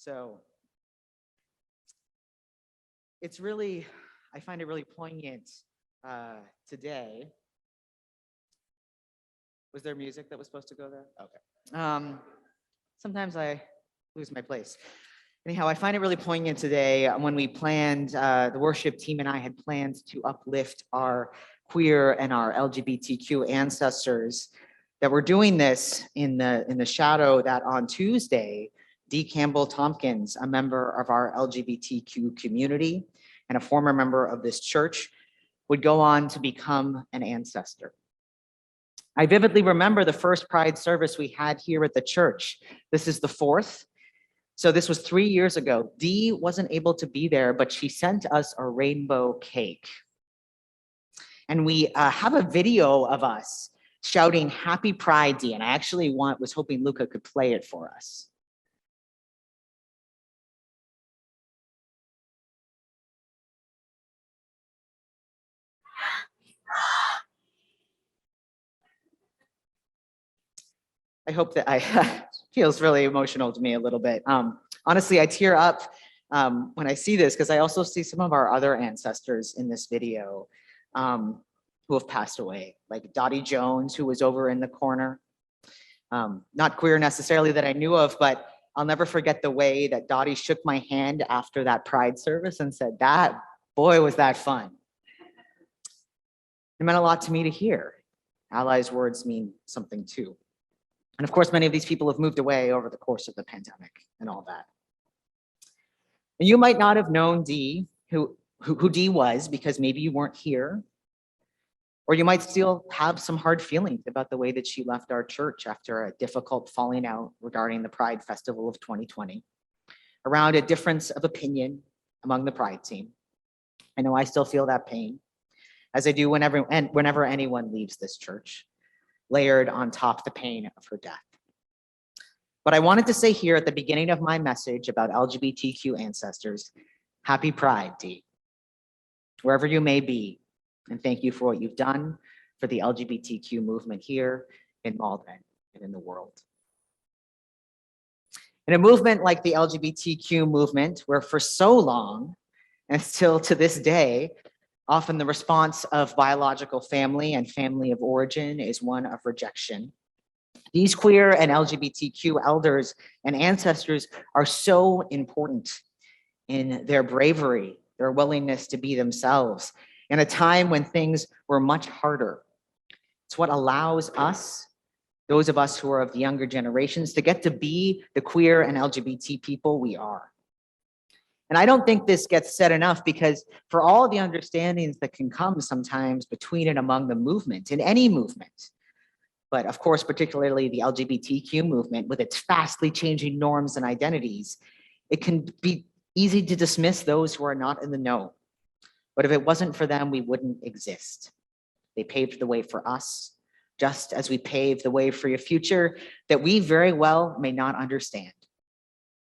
So it's really, I find it really poignant today. Was there music that was supposed to go there? Okay. Sometimes I lose my place. Anyhow, I find it really poignant today when we planned, the worship team and I had planned to uplift our queer and our LGBTQ ancestors, that we're doing this in the shadow that on Tuesday, Dee Campbell Tompkins, a member of our LGBTQ community and a former member of this church, would go on to become an ancestor. I vividly remember the first Pride service we had here at the church. This is the fourth. So this was 3 years ago. Dee wasn't able to be there, but she sent us a rainbow cake. And we have a video of us shouting "Happy Pride, Dee," and I actually was hoping Luca could play it for us. I hope that feels really emotional to me a little bit. Honestly, I tear up when I see this because I also see some of our other ancestors in this video who have passed away, like Dottie Jones, who was over in the corner. Not queer necessarily that I knew of, but I'll never forget the way that Dottie shook my hand after that Pride service and said, "That, boy, was that fun." It meant a lot to me to hear. Allies' words mean something too. And of course, many of these people have moved away over the course of the pandemic and all that. And you might not have known Dee, who Dee was, because maybe you weren't here, or you might still have some hard feelings about the way that she left our church after a difficult falling out regarding the Pride Festival of 2020, around a difference of opinion among the Pride team. I know I still feel that pain, as I do whenever anyone leaves this church, layered on top the pain of her death. But I wanted to say here at the beginning of my message about LGBTQ ancestors, happy Pride, Dee, wherever you may be, and thank you for what you've done for the LGBTQ movement here in Malden and in the world. In a movement like the LGBTQ movement, where for so long, and still to this day, often the response of biological family and family of origin is one of rejection. These queer and LGBTQ elders and ancestors are so important in their bravery, their willingness to be themselves in a time when things were much harder. It's what allows us, those of us who are of the younger generations, to get to be the queer and LGBT people we are. And I don't think this gets said enough, because for all the understandings that can come sometimes between and among the movement, in any movement, but of course, particularly the LGBTQ movement with its fastly changing norms and identities, it can be easy to dismiss those who are not in the know. But if it wasn't for them, we wouldn't exist. They paved the way for us, just as we paved the way for a future that we very well may not understand.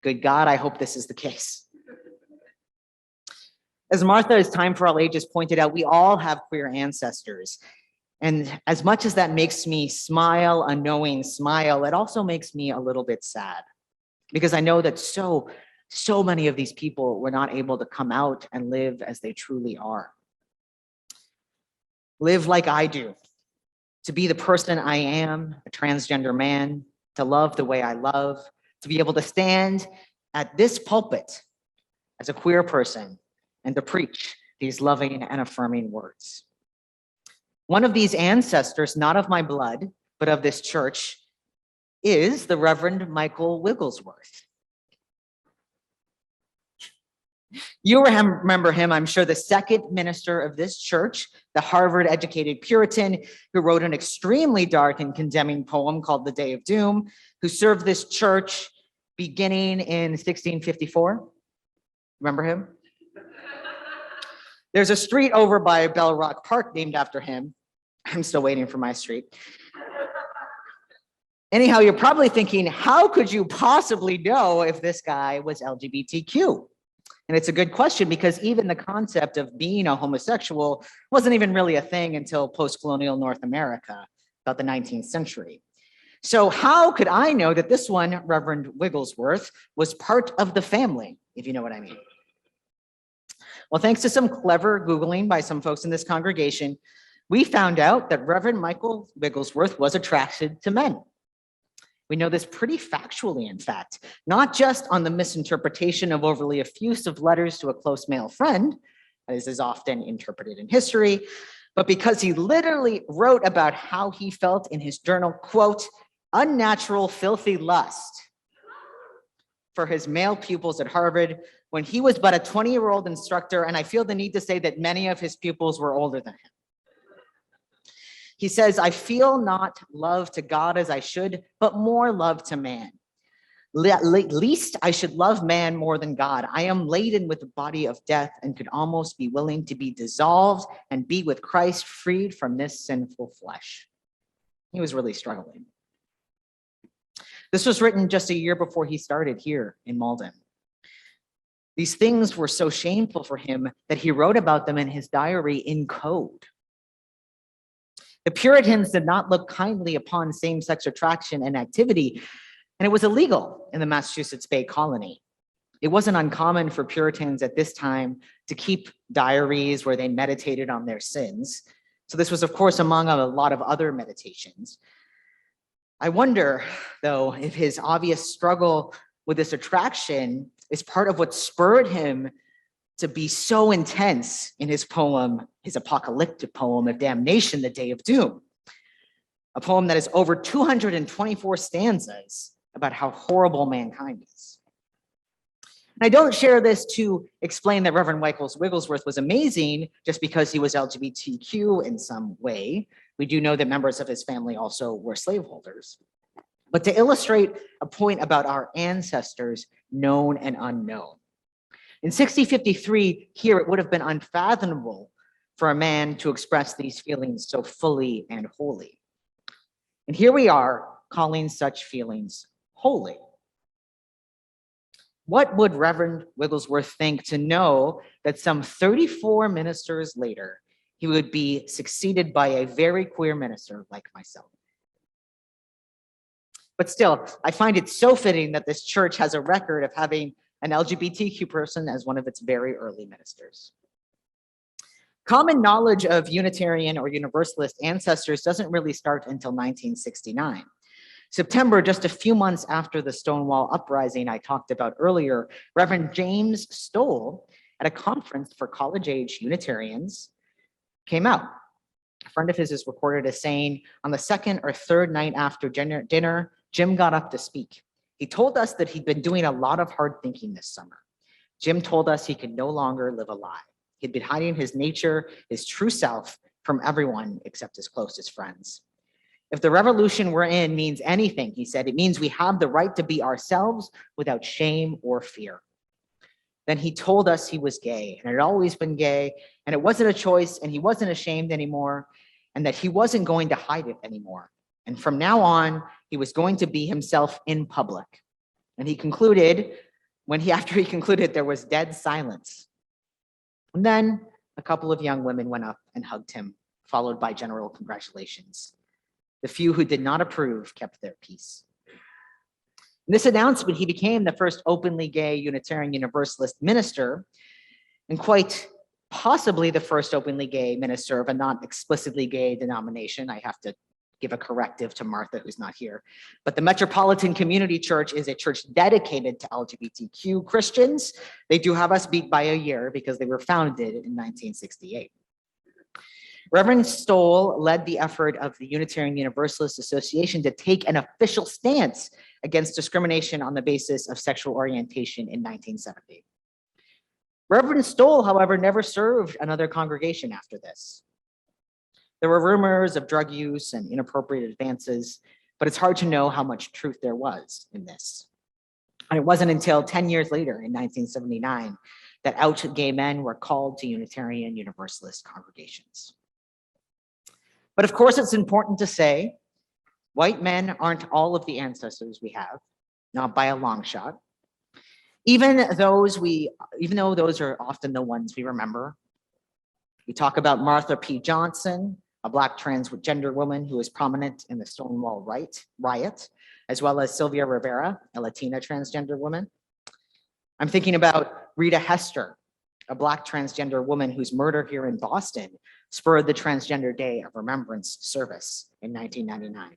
Good God, I hope this is the case. As Martha, as Time for All Ages pointed out, we all have queer ancestors. And as much as that makes me smile, a knowing smile, it also makes me a little bit sad, because I know that so many of these people were not able to come out and live as they truly are. Live like I do, to be the person I am, a transgender man, to love the way I love, to be able to stand at this pulpit as a queer person and to preach these loving and affirming words. One of these ancestors, not of my blood, but of this church, is the Reverend Michael Wigglesworth. You remember him, I'm sure, the second minister of this church, the Harvard-educated Puritan who wrote an extremely dark and condemning poem called The Day of Doom, who served this church beginning in 1654. Remember him? There's a street over by Bell Rock Park named after him. I'm still waiting for my street. Anyhow, you're probably thinking, how could you possibly know if this guy was LGBTQ? And it's a good question, because even the concept of being a homosexual wasn't even really a thing until post-colonial North America, about the 19th century. So how could I know that this one, Reverend Wigglesworth, was part of the family, if you know what I mean? Well, thanks to some clever Googling by some folks in this congregation, we found out that Reverend Michael Wigglesworth was attracted to men. We know this pretty factually, in fact, not just on the misinterpretation of overly effusive letters to a close male friend, as is often interpreted in history, but because he literally wrote about how he felt in his journal, quote, unnatural, filthy lust for his male pupils at Harvard when he was but a 20-year-old instructor, and I feel the need to say that many of his pupils were older than him. He says, I feel not love to God as I should, but more love to man. Least I should love man more than God. I am laden with the body of death and could almost be willing to be dissolved and be with Christ, freed from this sinful flesh. He was really struggling. This was written just a year before he started here in Malden. These things were so shameful for him that he wrote about them in his diary in code. The Puritans did not look kindly upon same-sex attraction and activity, and it was illegal in the Massachusetts Bay Colony. It wasn't uncommon for Puritans at this time to keep diaries where they meditated on their sins. So this was, of course, among a lot of other meditations. I wonder, though, if his obvious struggle with this attraction is part of what spurred him to be so intense in his poem, his apocalyptic poem of damnation, The Day of Doom, a poem that is over 224 stanzas about how horrible mankind is. And I don't share this to explain that Reverend Wigglesworth was amazing just because he was LGBTQ in some way. We do know that members of his family also were slaveholders. But to illustrate a point about our ancestors, known and unknown. In 1653, here it would have been unfathomable for a man to express these feelings so fully and wholly. And here we are calling such feelings holy. What would Reverend Wigglesworth think to know that some 34 ministers later, he would be succeeded by a very queer minister like myself? But still, I find it so fitting that this church has a record of having an LGBTQ person as one of its very early ministers. Common knowledge of Unitarian or Universalist ancestors doesn't really start until 1969. September, just a few months after the Stonewall Uprising I talked about earlier, Reverend James Stoll, at a conference for college-age Unitarians, came out. A friend of his is recorded as saying, on the second or third night after dinner, Jim got up to speak. He told us that he'd been doing a lot of hard thinking this summer. Jim told us he could no longer live a lie. He'd been hiding his nature, his true self, from everyone except his closest friends. If the revolution we're in means anything, he said, it means we have the right to be ourselves without shame or fear. Then he told us he was gay and had always been gay, and it wasn't a choice, and he wasn't ashamed anymore, and that he wasn't going to hide it anymore. And from now on, he was going to be himself in public. And he concluded, after he concluded, there was dead silence. And then a couple of young women went up and hugged him, followed by general congratulations. The few who did not approve kept their peace. In this announcement, he became the first openly gay Unitarian Universalist minister, and quite possibly the first openly gay minister of a not explicitly gay denomination. I have to give a corrective to Martha, who's not here. But the Metropolitan Community Church is a church dedicated to LGBTQ Christians. They do have us beat by a year because they were founded in 1968. Reverend Stoll led the effort of the Unitarian Universalist Association to take an official stance against discrimination on the basis of sexual orientation in 1970. Reverend Stoll, however, never served another congregation after this. There were rumors of drug use and inappropriate advances, but it's hard to know how much truth there was in this. And it wasn't until 10 years later, in 1979, that out gay men were called to Unitarian Universalist congregations. But of course, it's important to say, white men aren't all of the ancestors we have, not by a long shot. Even though those are often the ones we remember. We talk about Martha P. Johnson, a Black transgender woman who was prominent in the Stonewall riot, as well as Sylvia Rivera, a Latina transgender woman. I'm thinking about Rita Hester, a Black transgender woman whose murder here in Boston spurred the Transgender Day of Remembrance service in 1999.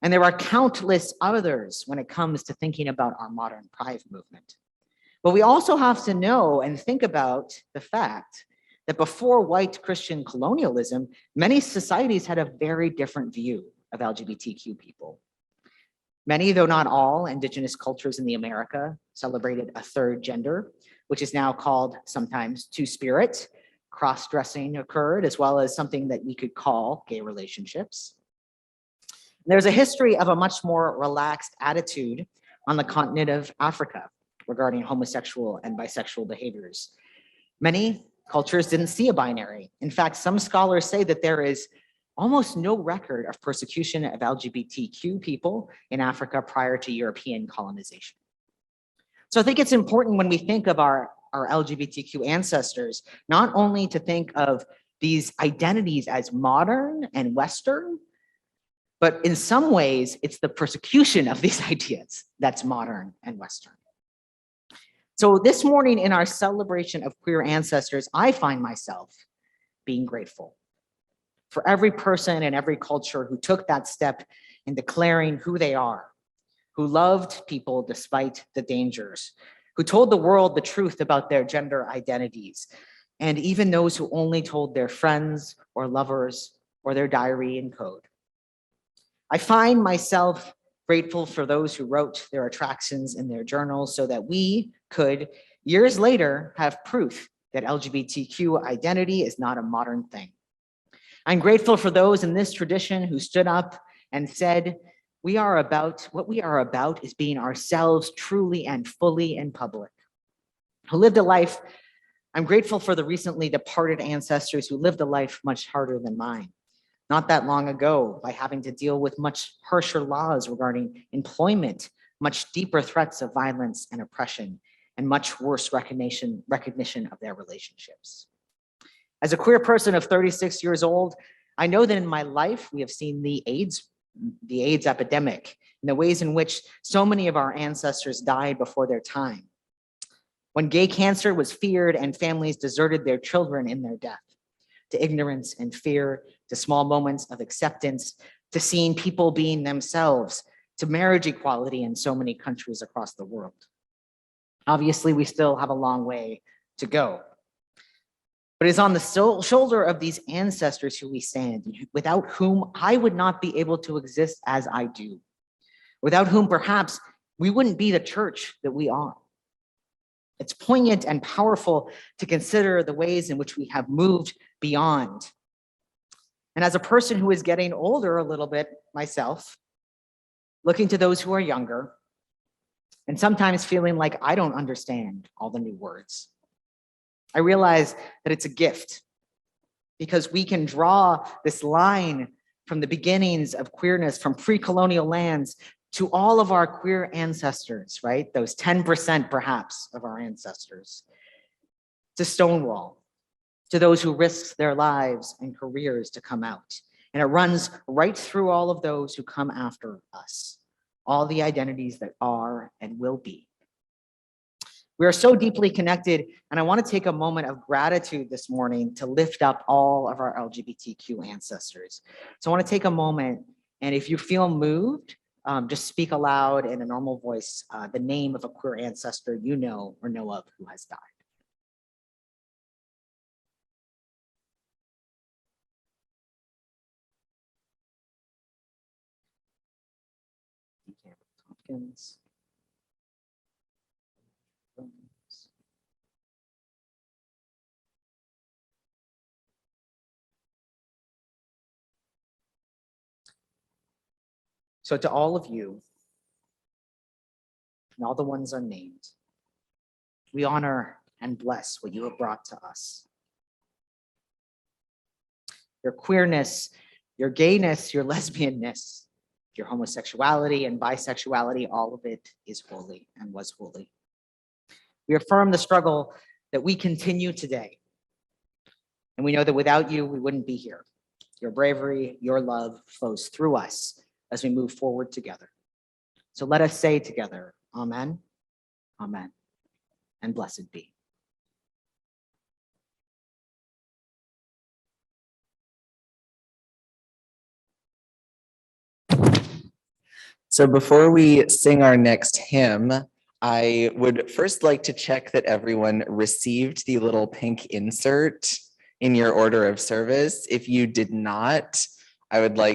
And there are countless others when it comes to thinking about our modern Pride movement. But we also have to know and think about the fact that before white Christian colonialism, many societies had a very different view of LGBTQ people. Many, though not all, Indigenous cultures in the America celebrated a third gender, which is now called sometimes two-spirit. Cross-dressing occurred, as well as something that we could call gay relationships. There's a history of a much more relaxed attitude on the continent of Africa regarding homosexual and bisexual behaviors. Many cultures didn't see a binary. In fact, some scholars say that there is almost no record of persecution of LGBTQ people in Africa prior to European colonization. So I think it's important when we think of our LGBTQ ancestors, not only to think of these identities as modern and Western, but in some ways, it's the persecution of these ideas that's modern and Western. So this morning in our celebration of queer ancestors, I find myself being grateful for every person and every culture who took that step in declaring who they are, who loved people despite the dangers, who told the world the truth about their gender identities, and even those who only told their friends or lovers or their diary in code. I find myself grateful for those who wrote their attractions in their journals so that we could, years later, have proof that LGBTQ identity is not a modern thing. I'm grateful for those in this tradition who stood up and said, what we are about is being ourselves truly and fully in public. Who lived a life, I'm grateful for the recently departed ancestors who lived a life much harder than mine. Not that long ago, by having to deal with much harsher laws regarding employment, much deeper threats of violence and oppression, and much worse recognition of their relationships. As a queer person of 36 years old, I know that in my life, we have seen the AIDS epidemic and the ways in which so many of our ancestors died before their time. When gay cancer was feared and families deserted their children in their death, to ignorance and fear, to small moments of acceptance, to seeing people being themselves, to marriage equality in so many countries across the world. Obviously, we still have a long way to go. But it's on the shoulder of these ancestors who we stand, without whom I would not be able to exist as I do, without whom perhaps we wouldn't be the church that we are. It's poignant and powerful to consider the ways in which we have moved beyond. And as a person who is getting older a little bit myself, looking to those who are younger, and sometimes feeling like I don't understand all the new words, I realize that it's a gift because we can draw this line from the beginnings of queerness from pre-colonial lands to all of our queer ancestors, right? Those 10% perhaps of our ancestors, to Stonewall, to those who risked their lives and careers to come out. And it runs right through all of those who come after us, all the identities that are and will be. We are so deeply connected, and I want to take a moment of gratitude this morning to lift up all of our LGBTQ ancestors. So I want to take a moment, and if you feel moved, just speak aloud in a normal voice the name of a queer ancestor you know or know of who has died. Tompkins. So to all of you, and all the ones unnamed, we honor and bless what you have brought to us. Your queerness, your gayness, your lesbianness, your homosexuality and bisexuality, all of it is holy and was holy. We affirm the struggle that we continue today. And we know that without you, we wouldn't be here. Your bravery, your love flows through us as we move forward together. So let us say together, Amen, Amen, and blessed be. So before we sing our next hymn, I would first like to check that everyone received the little pink insert in your order of service. If you did not, I would like